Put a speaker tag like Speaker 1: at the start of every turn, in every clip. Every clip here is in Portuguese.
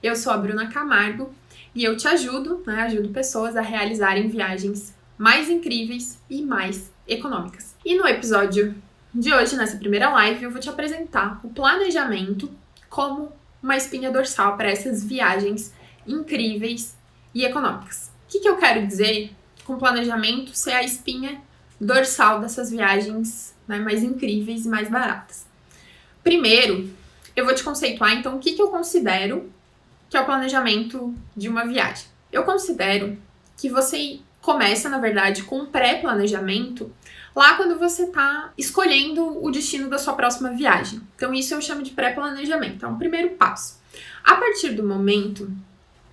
Speaker 1: Eu sou a Bruna Camargo e eu te ajudo, ajudo pessoas a realizarem viagens mais incríveis e mais econômicas. E no episódio de hoje, nessa primeira live, eu vou te apresentar o planejamento como uma espinha dorsal para essas viagens incríveis e econômicas. O que eu quero dizer com planejamento ser a espinha dorsal dessas viagens mais incríveis e mais baratas? Primeiro, eu vou te conceituar, então, o que eu considero que é o planejamento de uma viagem. Eu considero que você começa, na verdade, com um pré-planejamento lá quando você está escolhendo o destino da sua próxima viagem. Então, isso eu chamo de pré-planejamento. É um primeiro passo. A partir do momento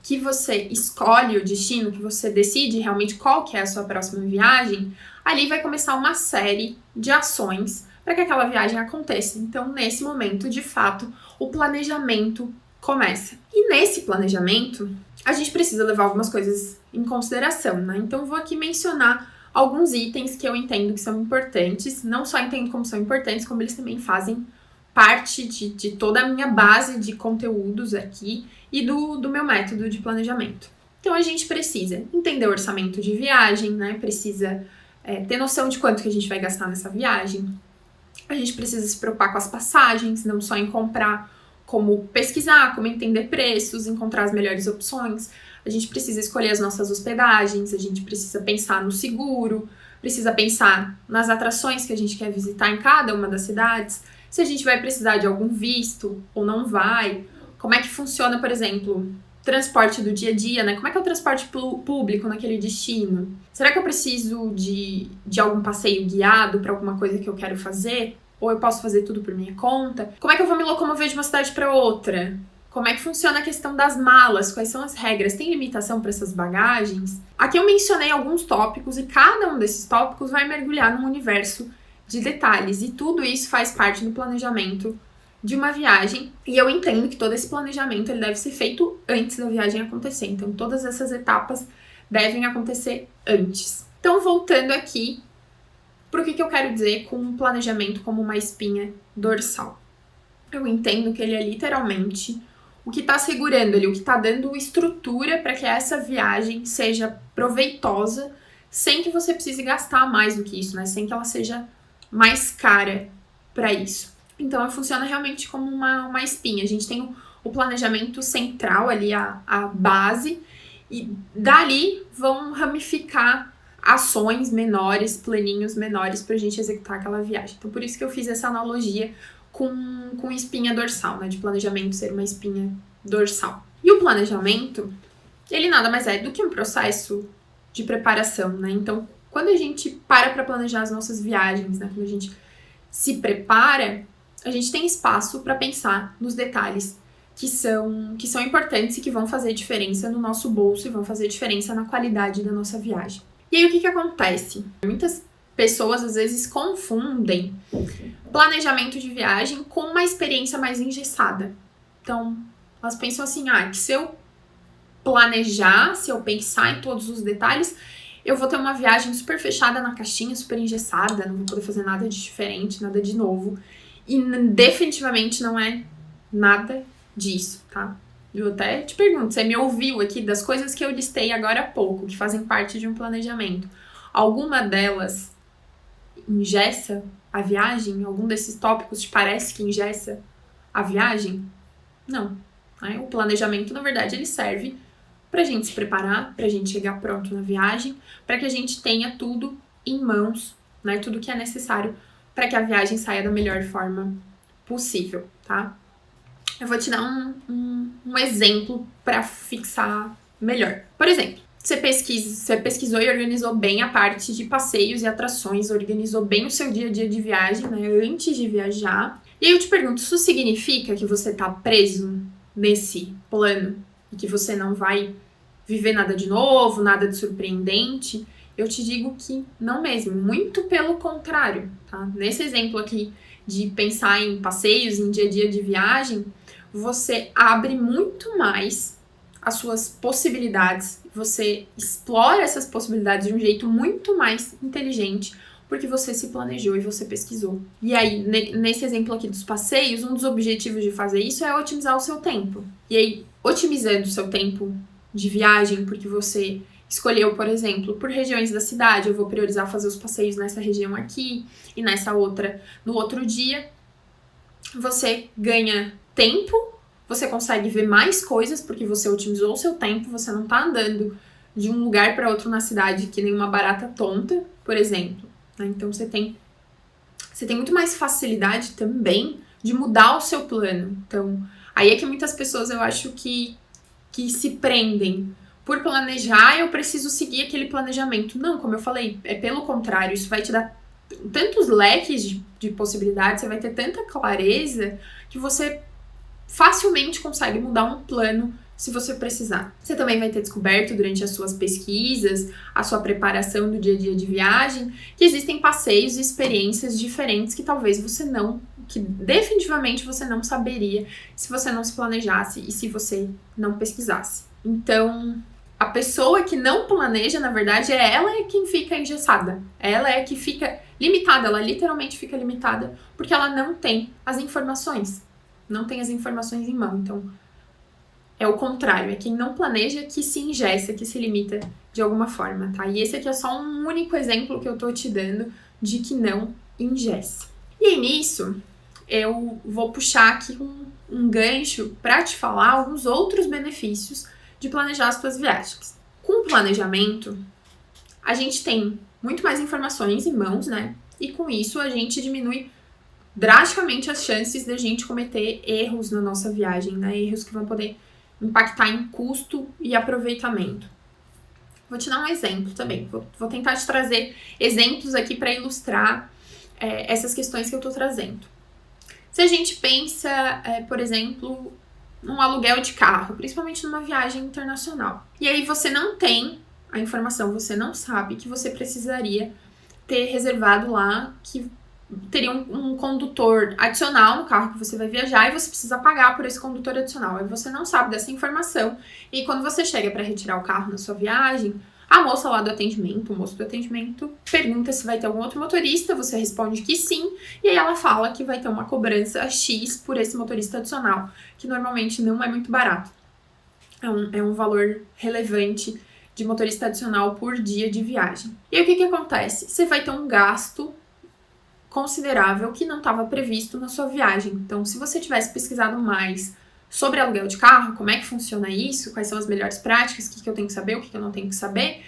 Speaker 1: que você escolhe o destino, que você decide realmente qual que é a sua próxima viagem, ali vai começar uma série de ações para que aquela viagem aconteça. Então, nesse momento, de fato, o planejamento começa. E nesse planejamento, a gente precisa levar algumas coisas em consideração, Então, eu vou aqui mencionar alguns itens que eu entendo que são importantes. Não só entendo como são importantes, como eles também fazem parte de toda a minha base de conteúdos aqui e do meu método de planejamento. Então, a gente precisa entender o orçamento de viagem, Precisa ter noção de quanto que a gente vai gastar nessa viagem. A gente precisa se preocupar com as passagens, não só em comprar, como pesquisar, como entender preços, encontrar as melhores opções. A gente precisa escolher as nossas hospedagens, a gente precisa pensar no seguro, precisa pensar nas atrações que a gente quer visitar em cada uma das cidades, se a gente vai precisar de algum visto ou não vai, como é que funciona, por exemplo, transporte do dia a dia, Como é que é o transporte público naquele destino? Será que eu preciso de algum passeio guiado para alguma coisa que eu quero fazer? Ou eu posso fazer tudo por minha conta? Como é que eu vou me locomover de uma cidade para outra? Como é que funciona a questão das malas? Quais são as regras? Tem limitação para essas bagagens? Aqui eu mencionei alguns tópicos e cada um desses tópicos vai mergulhar num universo de detalhes. E tudo isso faz parte do planejamento de uma viagem. E eu entendo que todo esse planejamento ele deve ser feito antes da viagem acontecer. Então, todas essas etapas devem acontecer antes. Então, voltando aqui, por que eu quero dizer com um planejamento como uma espinha dorsal? Eu entendo que ele é literalmente o que está segurando ali, o que está dando estrutura para que essa viagem seja proveitosa, sem que você precise gastar mais do que isso, Sem que ela seja mais cara para isso. Então, ela funciona realmente como uma espinha. A gente tem o planejamento central ali, a base, e dali vão ramificar ações menores, planinhos menores pra gente executar aquela viagem. Então, por isso que eu fiz essa analogia com espinha dorsal, de planejamento ser uma espinha dorsal. E o planejamento, ele nada mais é do que um processo de preparação, Então, quando a gente para planejar as nossas viagens, quando a gente se prepara, a gente tem espaço para pensar nos detalhes que são importantes e que vão fazer diferença no nosso bolso e vão fazer diferença na qualidade da nossa viagem. E aí, o que acontece? Muitas pessoas, às vezes, confundem planejamento de viagem com uma experiência mais engessada. Então, elas pensam assim, que se eu planejar, se eu pensar em todos os detalhes, eu vou ter uma viagem super fechada na caixinha, super engessada, não vou poder fazer nada de diferente, nada de novo. E definitivamente não é nada disso, Eu até te pergunto, você me ouviu aqui das coisas que eu listei agora há pouco, que fazem parte de um planejamento? Alguma delas engessa a viagem? Algum desses tópicos te parece que engessa a viagem? Não. O planejamento, na verdade, ele serve pra gente se preparar, pra gente chegar pronto na viagem, para que a gente tenha tudo em mãos, Tudo que é necessário para que a viagem saia da melhor forma possível, Eu vou te dar um exemplo para fixar melhor. Por exemplo, você pesquisou e organizou bem a parte de passeios e atrações, organizou bem o seu dia a dia de viagem, antes de viajar. E aí eu te pergunto, isso significa que você tá preso nesse plano e que você não vai viver nada de novo, nada de surpreendente? Eu te digo que não mesmo, muito pelo contrário, Nesse exemplo aqui de pensar em passeios, em dia a dia de viagem, você abre muito mais as suas possibilidades, você explora essas possibilidades de um jeito muito mais inteligente, porque você se planejou e você pesquisou. E aí, nesse exemplo aqui dos passeios, um dos objetivos de fazer isso é otimizar o seu tempo. E aí, otimizando o seu tempo de viagem, porque você escolheu, por exemplo, por regiões da cidade, eu vou priorizar fazer os passeios nessa região aqui e nessa outra no outro dia. Você ganha tempo, você consegue ver mais coisas porque você otimizou o seu tempo, você não tá andando de um lugar para outro na cidade que nem uma barata tonta, por exemplo. Né? Então você tem muito mais facilidade também de mudar o seu plano. Então, aí é que muitas pessoas eu acho que se prendem por planejar, eu preciso seguir aquele planejamento. Não, como eu falei, é pelo contrário, isso vai te dar tantos leques de possibilidades, você vai ter tanta clareza que você facilmente consegue mudar um plano se você precisar. Você também vai ter descoberto durante as suas pesquisas, a sua preparação do dia a dia de viagem, que existem passeios e experiências diferentes que talvez que definitivamente você não saberia se você não se planejasse e se você não pesquisasse. Então, a pessoa que não planeja, na verdade, ela é quem fica engessada. Ela é que fica limitada, ela literalmente fica limitada porque ela não tem as informações. Não tem as informações em mão. Então, é o contrário. É quem não planeja que se engessa, que se limita de alguma forma, tá? E esse aqui é só um único exemplo que eu tô te dando de que não engessa. E aí, nisso, eu vou puxar aqui um gancho para te falar alguns outros benefícios de planejar as suas viagens. Com o planejamento, a gente tem muito mais informações em mãos, né? E com isso a gente diminui drasticamente as chances da gente cometer erros na nossa viagem, né? Erros que vão poder impactar em custo e aproveitamento. Vou te dar um exemplo também. Vou tentar te trazer exemplos aqui para ilustrar essas questões que eu tô trazendo. Se a gente pensa, por exemplo, num aluguel de carro, principalmente numa viagem internacional. E aí você não tem a informação, você não sabe que você precisaria ter reservado lá que teria um condutor adicional no carro que você vai viajar e você precisa pagar por esse condutor adicional. Aí você não sabe dessa informação e quando você chega para retirar o carro na sua viagem, a moça lá do atendimento, o moço do atendimento, pergunta se vai ter algum outro motorista, você responde que sim, e aí ela fala que vai ter uma cobrança X por esse motorista adicional, que normalmente não é muito barato. É um valor relevante de motorista adicional por dia de viagem. E aí o que acontece? Você vai ter um gasto considerável que não estava previsto na sua viagem. Então, se você tivesse pesquisado mais sobre aluguel de carro, como é que funciona isso, quais são as melhores práticas, o que eu tenho que saber, o que eu não tenho que saber.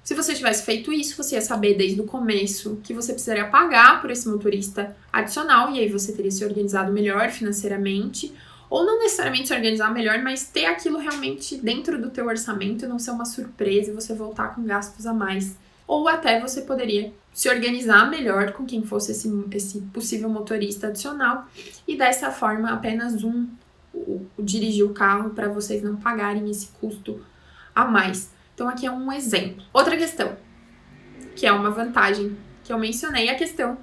Speaker 1: Se você tivesse feito isso, você ia saber desde o começo que você precisaria pagar por esse motorista adicional e aí você teria se organizado melhor financeiramente, ou não necessariamente se organizar melhor, mas ter aquilo realmente dentro do teu orçamento e não ser uma surpresa e você voltar com gastos a mais. Ou até você poderia se organizar melhor com quem fosse esse possível motorista adicional e dessa forma apenas dirigir o carro para vocês não pagarem esse custo a mais. Então aqui é um exemplo. Outra questão, que é uma vantagem que eu mencionei, é a questão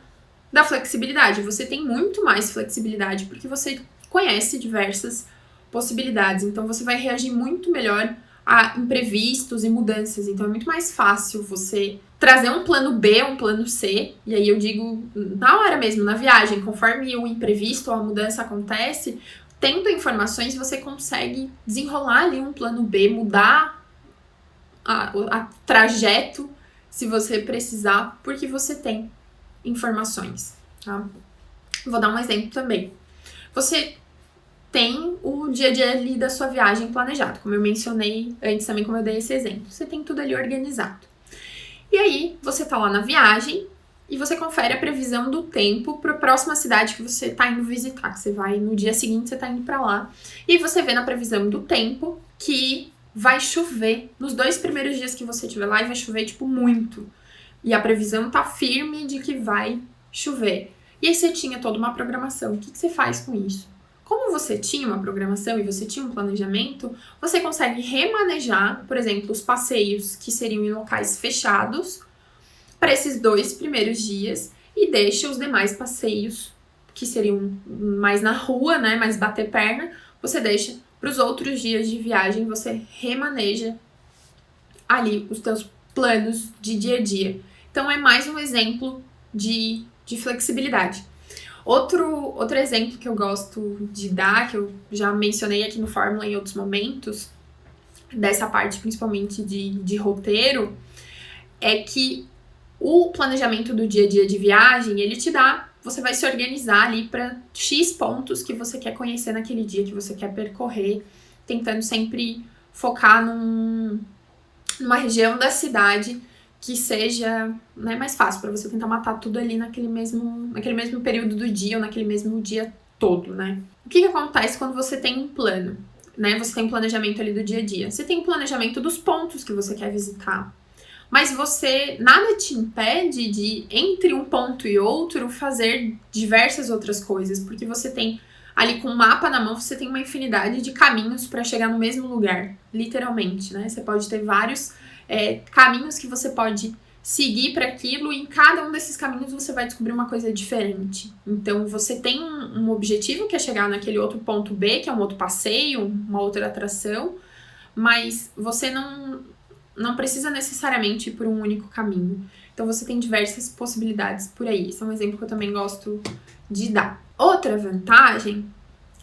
Speaker 1: da flexibilidade. Você tem muito mais flexibilidade porque você conhece diversas possibilidades. Então você vai reagir muito melhor a imprevistos e mudanças. Então é muito mais fácil você trazer um plano B, um plano C, e aí eu digo na hora mesmo, na viagem, conforme o imprevisto ou a mudança acontece, tendo informações, você consegue desenrolar ali um plano B, mudar a trajeto se você precisar, porque você tem informações, tá? Vou dar um exemplo também. Você tem o dia a dia ali da sua viagem planejado, como eu mencionei antes também, como eu dei esse exemplo. Você tem tudo ali organizado. E aí, você tá lá na viagem e você confere a previsão do tempo para a próxima cidade que você tá indo visitar, que você vai no dia seguinte, você tá indo para lá. E você vê na previsão do tempo que vai chover nos 2 primeiros dias que você estiver lá e vai chover, tipo, muito. E a previsão tá firme de que vai chover. E aí você tinha toda uma programação. O que você faz com isso? Como você tinha uma programação e você tinha um planejamento, você consegue remanejar, por exemplo, os passeios que seriam em locais fechados para esses 2 primeiros dias e deixa os demais passeios que seriam mais na rua, né, mais bater perna, você deixa para os outros dias de viagem, você remaneja ali os teus planos de dia a dia. Então é mais um exemplo de flexibilidade. Outro exemplo que eu gosto de dar, que eu já mencionei aqui no Fórmula em outros momentos, dessa parte principalmente de roteiro, é que o planejamento do dia a dia de viagem, ele te dá, você vai se organizar ali para X pontos que você quer conhecer naquele dia, que você quer percorrer, tentando sempre focar numa região da cidade que seja, né, mais fácil para você tentar matar tudo ali naquele mesmo período do dia ou naquele mesmo dia todo, né? O que acontece quando você tem um plano, né? Você tem um planejamento ali do dia a dia. Você tem um planejamento dos pontos que você quer visitar. Mas nada te impede de, entre um ponto e outro, fazer diversas outras coisas, porque você tem ali com o mapa na mão, você tem uma infinidade de caminhos para chegar no mesmo lugar, literalmente, né? Você pode ter vários caminhos que você pode seguir para aquilo, e em cada um desses caminhos você vai descobrir uma coisa diferente. Então, você tem um objetivo que é chegar naquele outro ponto B, que é um outro passeio, uma outra atração, mas você não precisa necessariamente ir por um único caminho. Então, você tem diversas possibilidades por aí. Esse é um exemplo que eu também gosto de dar. Outra vantagem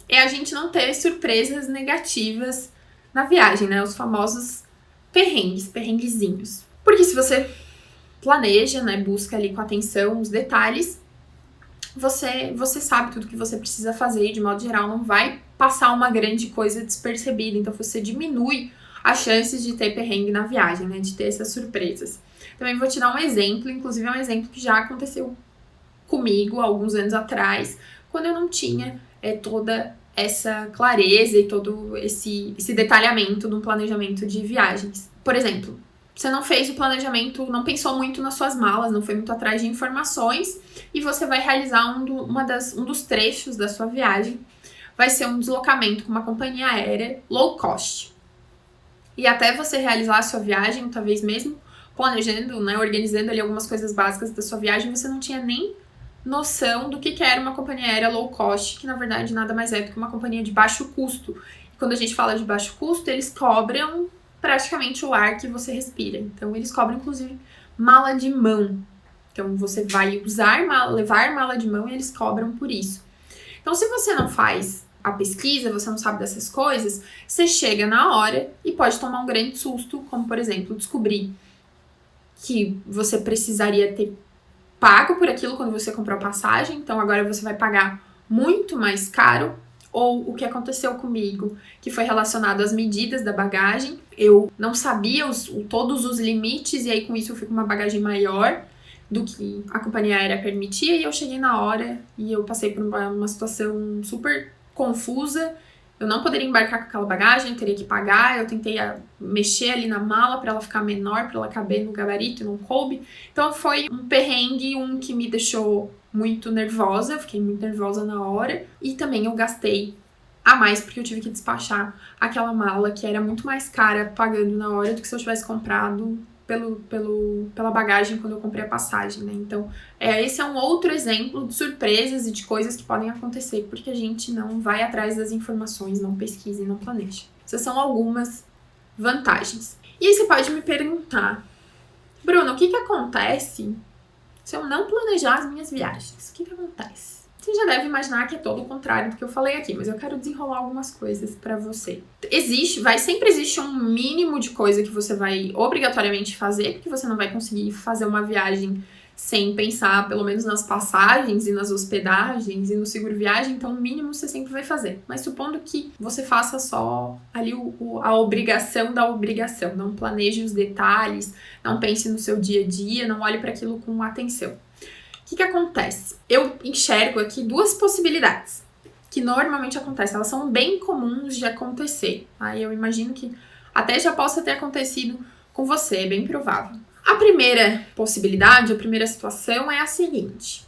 Speaker 1: é a gente não ter surpresas negativas na viagem, né? Os famosos perrenguezinhos. Porque se você planeja, né, busca ali com atenção os detalhes, você sabe tudo que você precisa fazer e, de modo geral, não vai passar uma grande coisa despercebida. Então, você diminui as chances de ter perrengue na viagem, né, de ter essas surpresas. Também vou te dar um exemplo, inclusive é um exemplo que já aconteceu comigo alguns anos atrás, quando eu não tinha toda essa clareza e todo esse detalhamento no planejamento de viagens. Por exemplo, você não fez o planejamento, não pensou muito nas suas malas, não foi muito atrás de informações, e você vai realizar um dos trechos da sua viagem, vai ser um deslocamento com uma companhia aérea low cost. E até você realizar a sua viagem, talvez mesmo planejando, né, organizando ali algumas coisas básicas da sua viagem, você não tinha nem noção do que era uma companhia aérea low cost, que na verdade nada mais é do que uma companhia de baixo custo. E quando a gente fala de baixo custo, eles cobram praticamente o ar que você respira. Então, eles cobram, inclusive, mala de mão. Então, você vai levar mala de mão e eles cobram por isso. Então, se você não faz a pesquisa, você não sabe dessas coisas, você chega na hora e pode tomar um grande susto, como, por exemplo, descobrir que você precisaria ter pago por aquilo quando você comprou a passagem, então agora você vai pagar muito mais caro. Ou o que aconteceu comigo, que foi relacionado às medidas da bagagem. Eu não sabia todos os limites, e aí com isso eu fui com uma bagagem maior do que a companhia aérea permitia, e eu cheguei na hora e eu passei por uma situação super confusa. Eu não poderia embarcar com aquela bagagem, eu teria que pagar, eu tentei mexer ali na mala para ela ficar menor, para ela caber no gabarito e não coube. Então foi um perrengue, que me deixou muito nervosa, eu fiquei muito nervosa na hora, e também eu gastei a mais porque eu tive que despachar aquela mala que era muito mais cara pagando na hora do que se eu tivesse comprado pela bagagem quando eu comprei a passagem, né? Então, esse é um outro exemplo de surpresas e de coisas que podem acontecer porque a gente não vai atrás das informações, não pesquisa e não planeja. Essas são algumas vantagens. E aí você pode me perguntar, Bruna, o que acontece se eu não planejar as minhas viagens? O que acontece? Você já deve imaginar que é todo o contrário do que eu falei aqui, mas eu quero desenrolar algumas coisas pra você. Sempre existe um mínimo de coisa que você vai obrigatoriamente fazer, porque você não vai conseguir fazer uma viagem sem pensar, pelo menos nas passagens e nas hospedagens e no seguro viagem, então o mínimo você sempre vai fazer. Mas supondo que você faça só ali a obrigação da obrigação, não planeje os detalhes, não pense no seu dia a dia, não olhe para aquilo com atenção. O que acontece? Eu enxergo aqui duas possibilidades que normalmente acontecem. Elas são bem comuns de acontecer. Aí eu imagino que até já possa ter acontecido com você, é bem provável. A primeira possibilidade, a primeira situação é a seguinte.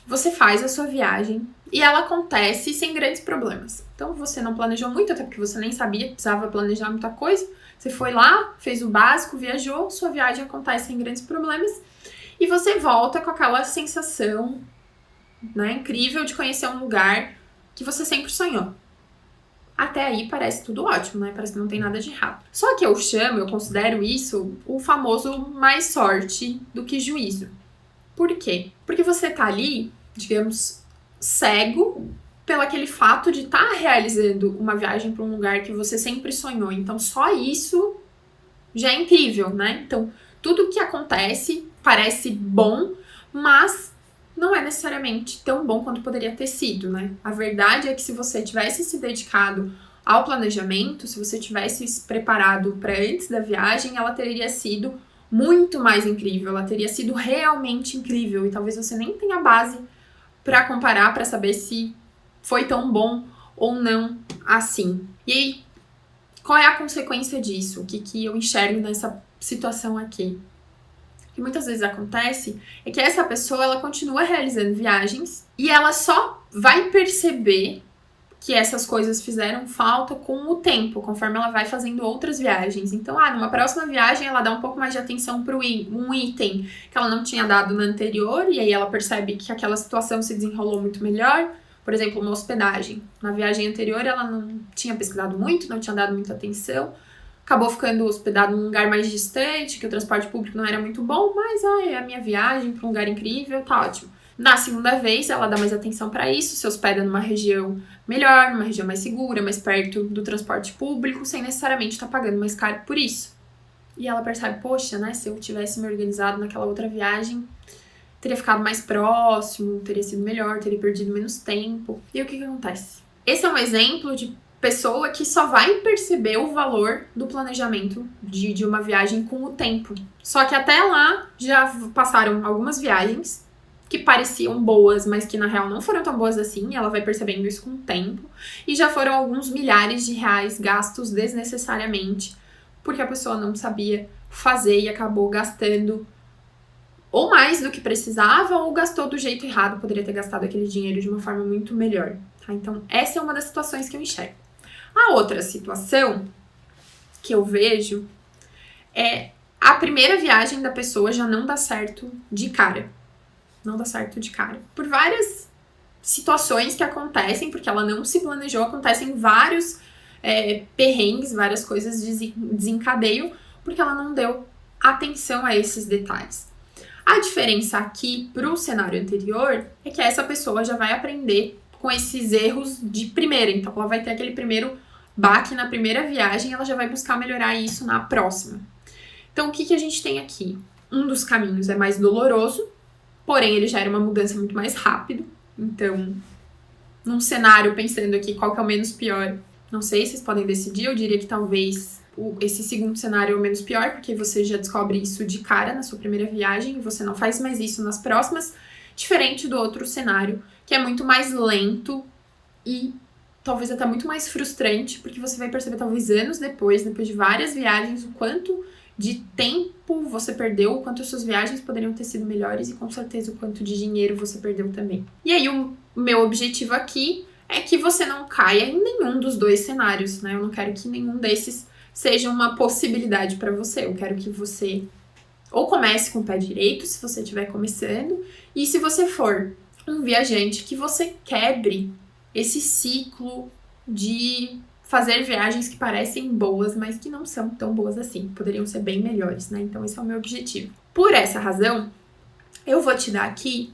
Speaker 1: Você faz a sua viagem e ela acontece sem grandes problemas. Então você não planejou muito, até porque você nem sabia que precisava planejar muita coisa. Você foi lá, fez o básico, viajou, sua viagem acontece sem grandes problemas. E você volta com aquela sensação, né, incrível de conhecer um lugar que você sempre sonhou. Até aí parece tudo ótimo, né? Parece que não tem nada de errado. Só que eu considero isso o famoso mais sorte do que juízo. Por quê? Porque você tá ali, digamos, cego pelo aquele fato de estar realizando uma viagem para um lugar que você sempre sonhou. Então, só isso já é incrível, né? Então, tudo que acontece parece bom, mas não é necessariamente tão bom quanto poderia ter sido, né? A verdade é que se você tivesse se dedicado ao planejamento, se você tivesse se preparado para antes da viagem, ela teria sido muito mais incrível, ela teria sido realmente incrível e talvez você nem tenha base para comparar, para saber se foi tão bom ou não assim. E aí, qual é a consequência disso? O que eu enxergo nessa situação aqui? O que muitas vezes acontece é que essa pessoa, ela continua realizando viagens e ela só vai perceber que essas coisas fizeram falta com o tempo, conforme ela vai fazendo outras viagens. Então, numa próxima viagem, ela dá um pouco mais de atenção para um item que ela não tinha dado na anterior, e aí ela percebe que aquela situação se desenrolou muito melhor. Por exemplo, uma hospedagem. Na viagem anterior, ela não tinha pesquisado muito, não tinha dado muita atenção, acabou ficando hospedado num lugar mais distante, que o transporte público não era muito bom, mas é a minha viagem para um lugar incrível, tá ótimo. Na segunda vez, ela dá mais atenção para isso, se hospeda numa região melhor, numa região mais segura, mais perto do transporte público, sem necessariamente estar pagando mais caro por isso. E ela percebe, poxa, né, se eu tivesse me organizado naquela outra viagem, teria ficado mais próximo, teria sido melhor, teria perdido menos tempo. E o que acontece? Esse é um exemplo de pessoa que só vai perceber o valor do planejamento de uma viagem com o tempo. Só que até lá já passaram algumas viagens que pareciam boas, mas que na real não foram tão boas assim, e ela vai percebendo isso com o tempo, e já foram alguns milhares de reais gastos desnecessariamente, porque a pessoa não sabia fazer e acabou gastando ou mais do que precisava, ou gastou do jeito errado, poderia ter gastado aquele dinheiro de uma forma muito melhor. Tá? Então, essa é uma das situações que eu enxergo. A outra situação que eu vejo é a primeira viagem da pessoa já não dá certo de cara. Não dá certo de cara. Por várias situações que acontecem, porque ela não se planejou, acontecem vários perrengues, várias coisas desencadeiam, porque ela não deu atenção a esses detalhes. A diferença aqui pro cenário anterior é que essa pessoa já vai aprender com esses erros de primeira. Então, ela vai ter aquele primeiro baque na primeira viagem e ela já vai buscar melhorar isso na próxima. Então, o que a gente tem aqui? Um dos caminhos é mais doloroso, porém, ele já era uma mudança muito mais rápido. Então, num cenário, pensando aqui qual que é o menos pior, não sei, vocês podem decidir. Eu diria que talvez esse segundo cenário é o menos pior, porque você já descobre isso de cara na sua primeira viagem e você não faz mais isso nas próximas, diferente do outro cenário, que é muito mais lento e talvez até muito mais frustrante, porque você vai perceber talvez anos depois de várias viagens, o quanto de tempo você perdeu, o quanto as suas viagens poderiam ter sido melhores e com certeza o quanto de dinheiro você perdeu também. E aí o meu objetivo aqui é que você não caia em nenhum dos dois cenários, né? Eu não quero que nenhum desses seja uma possibilidade para você. Eu quero que você ou comece com o pé direito, se você estiver começando, e se você for um viajante, que você quebre esse ciclo de fazer viagens que parecem boas, mas que não são tão boas assim. Poderiam ser bem melhores, né? Então, esse é o meu objetivo. Por essa razão, eu vou te dar aqui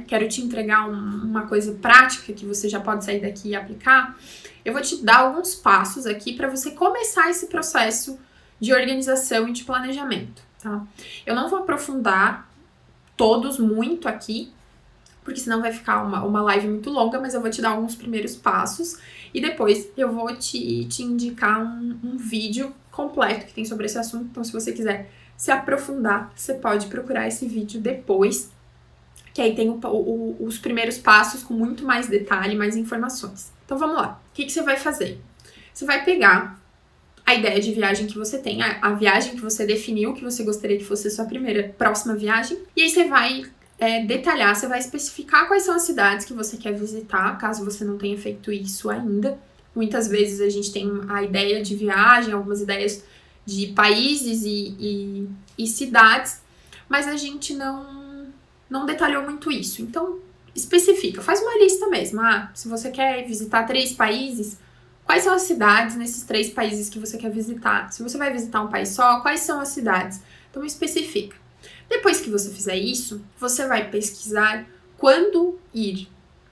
Speaker 1: quero te entregar uma coisa prática que você já pode sair daqui e aplicar. Eu vou te dar alguns passos aqui para você começar esse processo de organização e de planejamento, tá? Eu não vou aprofundar todos muito aqui, porque senão vai ficar uma live muito longa, mas eu vou te dar alguns primeiros passos e depois eu vou te indicar um vídeo completo que tem sobre esse assunto. Então, se você quiser se aprofundar, você pode procurar esse vídeo depois, que aí tem os primeiros passos com muito mais detalhe, mais informações. Então, vamos lá. O que você vai fazer? Você vai pegar a ideia de viagem que você tem, a viagem que você definiu, que você gostaria que fosse a sua próxima viagem, e aí você vai detalhar, você vai especificar quais são as cidades que você quer visitar, caso você não tenha feito isso ainda. Muitas vezes a gente tem a ideia de viagem, algumas ideias de países e cidades, mas a gente não detalhou muito isso. Então, especifica, faz uma lista mesmo. Se você quer visitar 3 países, quais são as cidades nesses 3 países que você quer visitar? Se você vai visitar um país só, quais são as cidades? Então, especifica. Depois que você fizer isso, você vai pesquisar quando ir.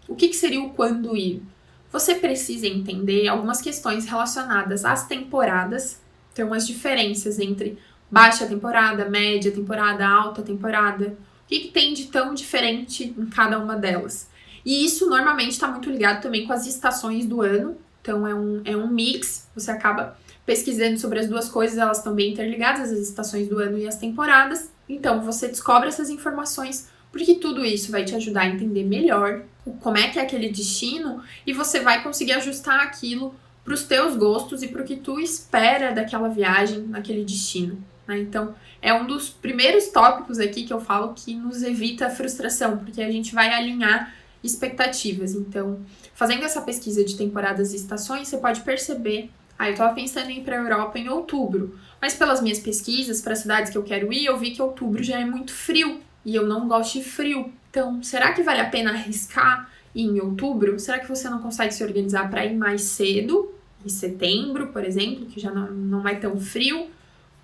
Speaker 1: O que seria o quando ir? Você precisa entender algumas questões relacionadas às temporadas, então as diferenças entre baixa temporada, média temporada, alta temporada. O que tem de tão diferente em cada uma delas? E isso normalmente está muito ligado também com as estações do ano. Então é um mix, você acaba pesquisando sobre as duas coisas, elas estão bem interligadas, as estações do ano e as temporadas. Então você descobre essas informações, porque tudo isso vai te ajudar a entender melhor como é que é aquele destino e você vai conseguir ajustar aquilo para os teus gostos e para o que tu espera daquela viagem naquele destino, né? Então, é um dos primeiros tópicos aqui que eu falo que nos evita a frustração, porque a gente vai alinhar expectativas. Então, fazendo essa pesquisa de temporadas e estações, você pode perceber, eu tava pensando em ir para a Europa em outubro, mas pelas minhas pesquisas, para cidades que eu quero ir, eu vi que outubro já é muito frio, e eu não gosto de frio. Então, será que vale a pena arriscar ir em outubro? Será que você não consegue se organizar para ir mais cedo, em setembro, por exemplo, que já não é tão frio,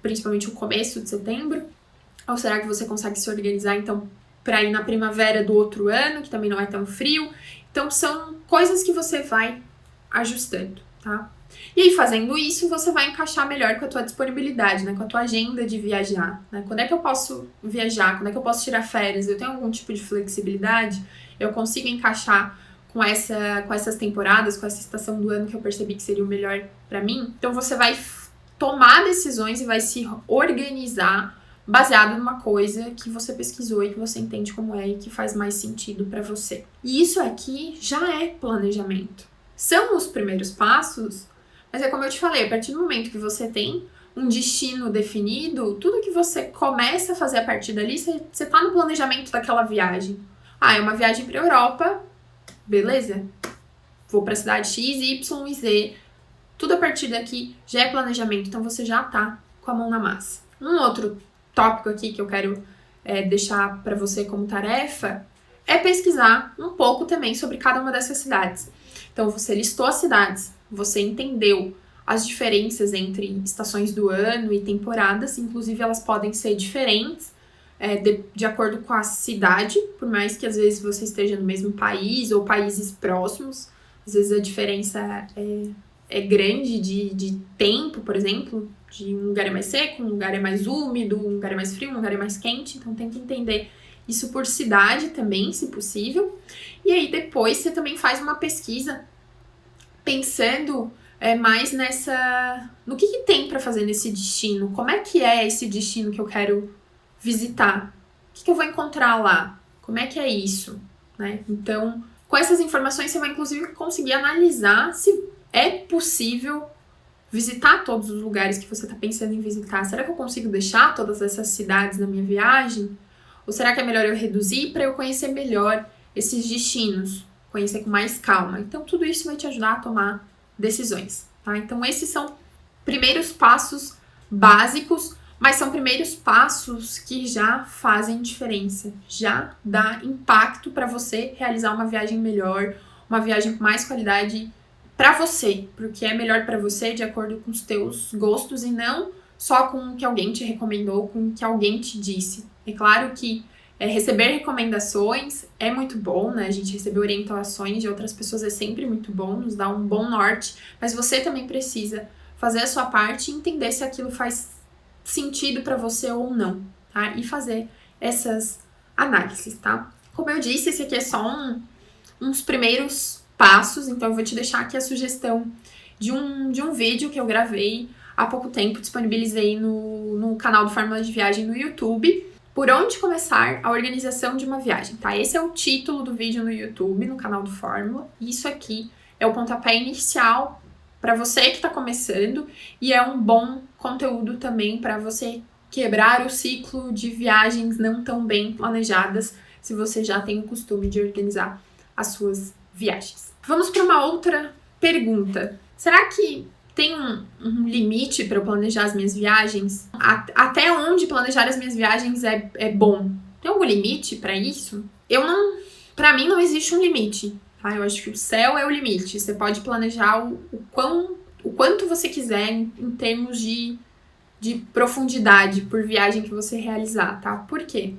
Speaker 1: principalmente o começo de setembro? Ou será que você consegue se organizar, então, para ir na primavera do outro ano, que também não é tão frio? Então, são coisas que você vai ajustando, tá? E aí, fazendo isso, você vai encaixar melhor com a tua disponibilidade, né? Com a tua agenda de viajar, né? Quando é que eu posso viajar? Quando é que eu posso tirar férias? Eu tenho algum tipo de flexibilidade? Eu consigo encaixar com essas temporadas, com essa estação do ano que eu percebi que seria o melhor pra mim? Então, você vai tomar decisões e vai se organizar baseado numa coisa que você pesquisou e que você entende como é e que faz mais sentido pra você. E isso aqui já é planejamento. São os primeiros passos, mas é como eu te falei, a partir do momento que você tem um destino definido, tudo que você começa a fazer a partir dali, você tá no planejamento daquela viagem. É uma viagem pra Europa, beleza? Vou pra cidade X, Y e Z. Tudo a partir daqui já é planejamento, então você já tá com a mão na massa. Um outro tópico aqui que eu quero deixar pra você como tarefa é pesquisar um pouco também sobre cada uma dessas cidades. Então, você listou as cidades, você entendeu as diferenças entre estações do ano e temporadas, inclusive elas podem ser diferentes de acordo com a cidade, por mais que às vezes você esteja no mesmo país ou países próximos, às vezes a diferença é grande de tempo, por exemplo, de um lugar é mais seco, um lugar é mais úmido, um lugar é mais frio, um lugar é mais quente, então tem que entender isso por cidade também, se possível. E aí depois você também faz uma pesquisa pensando mais no que tem para fazer nesse destino. Como é que é esse destino que eu quero visitar? O que eu vou encontrar lá? Como é que é isso? Né? Então, com essas informações você vai inclusive conseguir analisar se é possível visitar todos os lugares que você está pensando em visitar. Será que eu consigo deixar todas essas cidades na minha viagem? Ou será que é melhor eu reduzir para eu conhecer melhor esses destinos? Conhecer com mais calma. Então, tudo isso vai te ajudar a tomar decisões, tá? Então, esses são primeiros passos básicos, mas são primeiros passos que já fazem diferença. Já dá impacto para você realizar uma viagem melhor, uma viagem com mais qualidade para você, porque é melhor para você de acordo com os teus gostos e não só com o que alguém te recomendou, com o que alguém te disse. É claro que receber recomendações é muito bom, né? A gente receber orientações de outras pessoas é sempre muito bom, nos dá um bom norte, mas você também precisa fazer a sua parte e entender se aquilo faz sentido para você ou não, tá? E fazer essas análises, tá? Como eu disse, esse aqui é só uns primeiros passos, então eu vou te deixar aqui a sugestão de um vídeo que eu gravei há pouco tempo, disponibilizei no canal do Fórmula de Viagem no YouTube. Por onde começar a organização de uma viagem, tá? Esse é o título do vídeo no YouTube, no canal do Fórmula. Isso aqui é o pontapé inicial para você que está começando e é um bom conteúdo também para você quebrar o ciclo de viagens não tão bem planejadas, se você já tem o costume de organizar as suas viagens. Vamos para uma outra pergunta. Será que tem um limite para eu planejar as minhas viagens? Até onde planejar as minhas viagens é bom? Tem algum limite para isso? Para mim não existe um limite, tá? Eu acho que o céu é o limite. Você pode planejar o quanto você quiser em termos de profundidade por viagem que você realizar, tá? Por quê?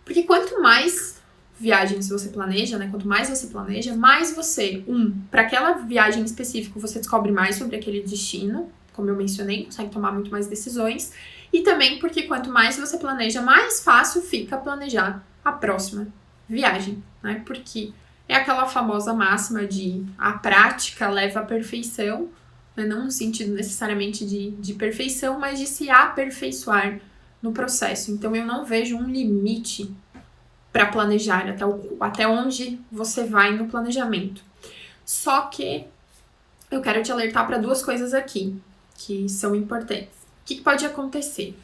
Speaker 1: Porque quanto mais viagens você planeja, né? Quanto mais você planeja, mais você, para aquela viagem específica, você descobre mais sobre aquele destino, como eu mencionei, consegue tomar muito mais decisões. E também porque quanto mais você planeja, mais fácil fica planejar a próxima viagem, né? Porque é aquela famosa máxima de a prática leva à perfeição, né? Não no sentido necessariamente de perfeição, mas de se aperfeiçoar no processo. Então eu não vejo um limite para planejar até onde você vai no planejamento. Só que eu quero te alertar para duas coisas aqui que são importantes. O que pode acontecer?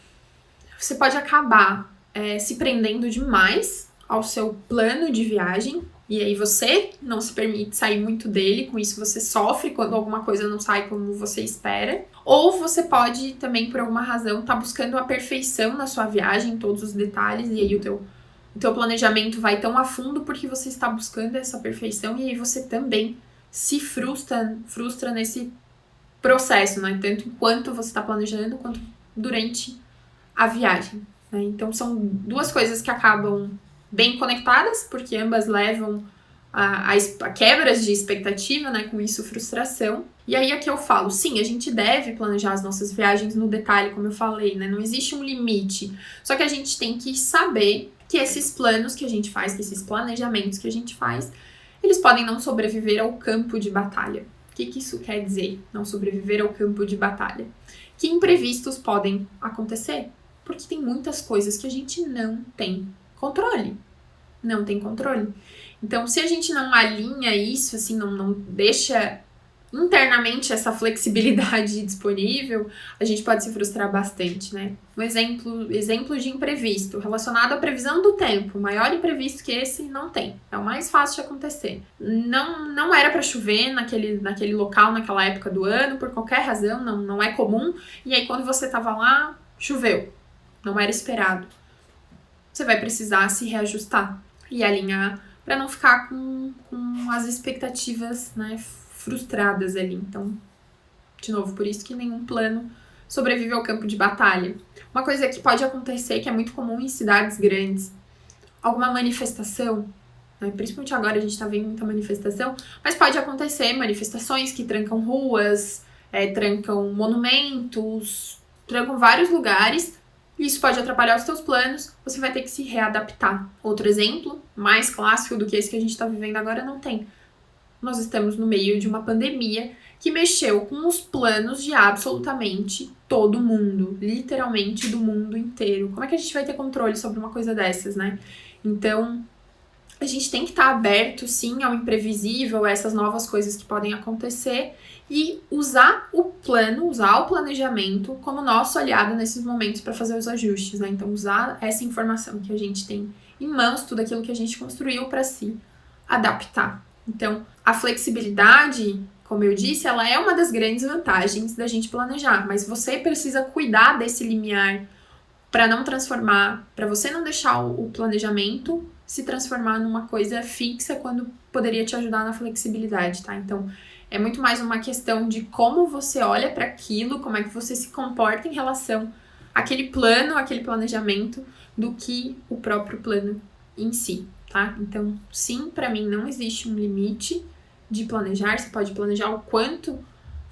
Speaker 1: Você pode acabar se prendendo demais ao seu plano de viagem, e aí você não se permite sair muito dele, com isso você sofre quando alguma coisa não sai como você espera. Ou você pode também, por alguma razão, estar buscando a perfeição na sua viagem, todos os detalhes, e aí o teu planejamento vai tão a fundo porque você está buscando essa perfeição, e aí você também se frustra nesse processo, né? Tanto enquanto você está planejando, quanto durante a viagem, né? Então são duas coisas que acabam bem conectadas, porque ambas levam a quebras de expectativa, né? Com isso, frustração. E aí aqui eu falo, sim, a gente deve planejar as nossas viagens no detalhe, como eu falei, né? Não existe um limite. Só que a gente tem que saber que esses planos que a gente faz, que esses planejamentos que a gente faz, eles podem não sobreviver ao campo de batalha. O que isso quer dizer, não sobreviver ao campo de batalha? Que imprevistos podem acontecer, porque tem muitas coisas que a gente não tem controle. Não tem controle. Então, se a gente não alinha isso, assim, não deixa internamente essa flexibilidade disponível, a gente pode se frustrar bastante, né? Um exemplo de imprevisto relacionado à previsão do tempo. Maior imprevisto que esse não tem. É o mais fácil de acontecer. Não era para chover naquele local, naquela época do ano, por qualquer razão, não é comum. E aí, quando você tava lá, choveu. Não era esperado. Você vai precisar se reajustar e alinhar para não ficar com as expectativas, né, frustradas ali. Então, de novo, por isso que nenhum plano sobrevive ao campo de batalha. Uma coisa que pode acontecer, que é muito comum em cidades grandes, alguma manifestação, né, principalmente agora a gente tá vendo muita manifestação, mas pode acontecer manifestações que trancam ruas, trancam monumentos, trancam vários lugares. Isso pode atrapalhar os seus planos, você vai ter que se readaptar. Outro exemplo, mais clássico do que esse que a gente está vivendo agora, não tem. Nós estamos no meio de uma pandemia que mexeu com os planos de absolutamente todo mundo, literalmente do mundo inteiro. Como é que a gente vai ter controle sobre uma coisa dessas, né? Então, a gente tem que estar aberto, sim, ao imprevisível, a essas novas coisas que podem acontecer e usar o planejamento como nosso aliado nesses momentos para fazer os ajustes, né? Então, usar essa informação que a gente tem em mãos, tudo aquilo que a gente construiu para se adaptar. Então, a flexibilidade, como eu disse, ela é uma das grandes vantagens da gente planejar, mas você precisa cuidar desse limiar para não transformar, para você não deixar o planejamento se transformar numa coisa fixa quando poderia te ajudar na flexibilidade, tá? Então, é muito mais uma questão de como você olha para aquilo, como é que você se comporta em relação àquele plano, àquele planejamento, do que o próprio plano em si, tá? Então, sim, para mim não existe um limite de planejar, você pode planejar o quanto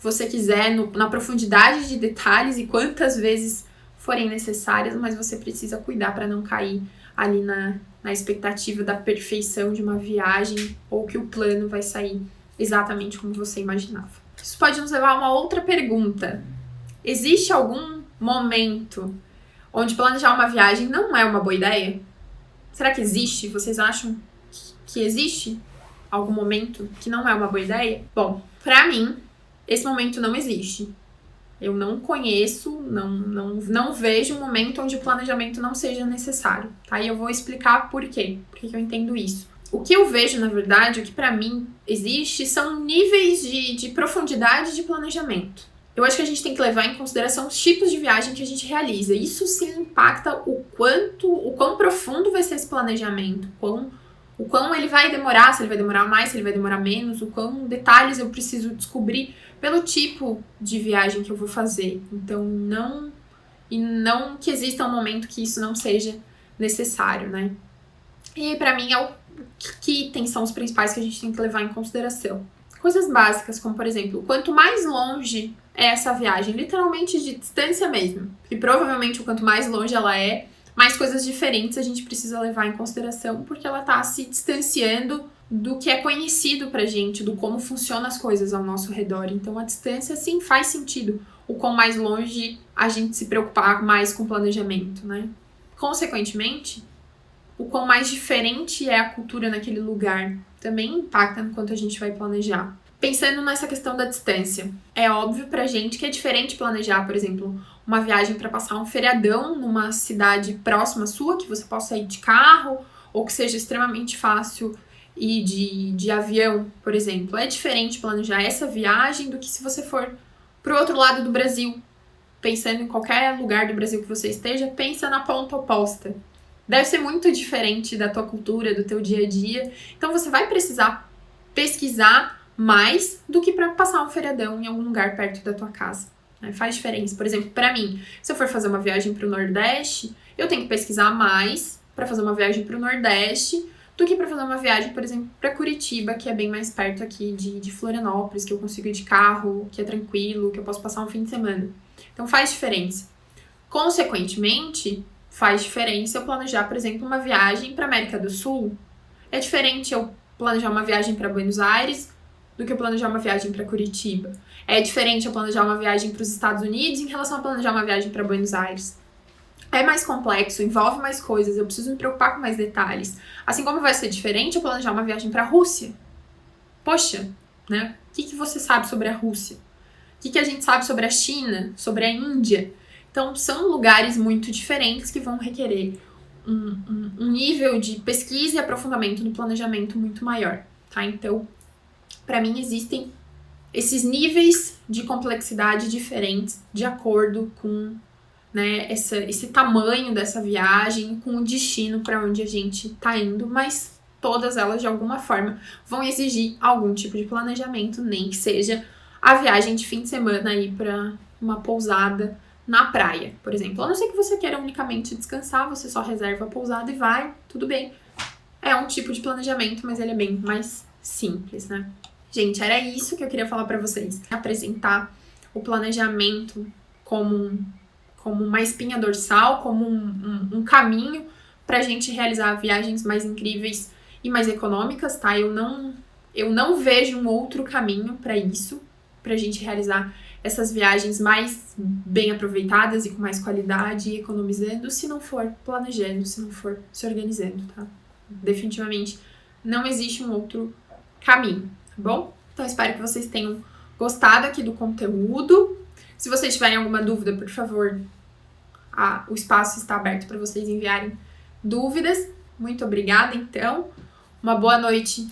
Speaker 1: você quiser, na profundidade de detalhes e quantas vezes forem necessárias, mas você precisa cuidar para não cair ali na expectativa da perfeição de uma viagem ou que o plano vai sair exatamente como você imaginava. Isso pode nos levar a uma outra pergunta. Existe algum momento onde planejar uma viagem não é uma boa ideia? Será que existe? Vocês acham que existe algum momento que não é uma boa ideia? Bom, pra mim, esse momento não existe. Eu não conheço, não vejo um momento onde o planejamento não seja necessário, tá? E eu vou explicar por quê, porque eu entendo isso. O que eu vejo, na verdade, o que pra mim existe, são níveis de profundidade de planejamento. Eu acho que a gente tem que levar em consideração os tipos de viagem que a gente realiza. Isso sim impacta o quão profundo vai ser esse planejamento, o quão ele vai demorar, se ele vai demorar mais, se ele vai demorar menos, o quão detalhes eu preciso descobrir pelo tipo de viagem que eu vou fazer. Então, não que exista um momento que isso não seja necessário, né? E aí, pra mim, que itens são os principais que a gente tem que levar em consideração? Coisas básicas, como por exemplo, quanto mais longe é essa viagem, literalmente de distância mesmo, e provavelmente o quanto mais longe ela é, mais coisas diferentes a gente precisa levar em consideração, porque ela tá se distanciando do que é conhecido pra gente, do como funcionam as coisas ao nosso redor. Então a distância sim faz sentido, o quão mais longe a gente se preocupar mais com o planejamento, né? Consequentemente, o quão mais diferente é a cultura naquele lugar também impacta no quanto a gente vai planejar. Pensando nessa questão da distância, é óbvio pra gente que é diferente planejar, por exemplo, uma viagem para passar um feriadão numa cidade próxima sua, que você possa ir de carro, ou que seja extremamente fácil ir de avião, por exemplo. É diferente planejar essa viagem do que se você for pro outro lado do Brasil. Pensando em qualquer lugar do Brasil que você esteja, pensa na ponta oposta. Deve ser muito diferente da tua cultura, do teu dia a dia. Então você vai precisar pesquisar mais do que para passar um feriadão em algum lugar perto da tua casa. Né? Faz diferença. Por exemplo, para mim, se eu for fazer uma viagem para o Nordeste, eu tenho que pesquisar mais para fazer uma viagem para o Nordeste do que para fazer uma viagem, por exemplo, para Curitiba, que é bem mais perto aqui de Florianópolis, que eu consigo ir de carro, que é tranquilo, que eu posso passar um fim de semana. Então faz diferença. Consequentemente, faz diferença eu planejar, por exemplo, uma viagem para América do Sul. É diferente eu planejar uma viagem para Buenos Aires do que eu planejar uma viagem para Curitiba. É diferente eu planejar uma viagem para os Estados Unidos em relação a planejar uma viagem para Buenos Aires. É mais complexo, envolve mais coisas, eu preciso me preocupar com mais detalhes. Assim como vai ser diferente eu planejar uma viagem para a Rússia. Poxa, né? O que você sabe sobre a Rússia? O que a gente sabe sobre a China, sobre a Índia? Então, são lugares muito diferentes que vão requerer um nível de pesquisa e aprofundamento no planejamento muito maior, tá? Então, para mim, existem esses níveis de complexidade diferentes de acordo com, né, esse tamanho dessa viagem, com o destino para onde a gente tá indo, mas todas elas, de alguma forma, vão exigir algum tipo de planejamento, nem que seja a viagem de fim de semana aí para uma pousada na praia, por exemplo. A não ser que você queira unicamente descansar, você só reserva a pousada e vai, tudo bem. É um tipo de planejamento, mas ele é bem mais simples, né? Gente, era isso que eu queria falar pra vocês. Apresentar o planejamento como uma espinha dorsal, como um caminho pra gente realizar viagens mais incríveis e mais econômicas, tá? Eu não vejo um outro caminho pra isso, pra gente realizar essas viagens mais bem aproveitadas e com mais qualidade e economizando, se não for planejando, se não for se organizando, tá? Definitivamente não existe um outro caminho, tá bom? Então espero que vocês tenham gostado aqui do conteúdo. Se vocês tiverem alguma dúvida, por favor, o espaço está aberto para vocês enviarem dúvidas. Muito obrigada, então. Uma boa noite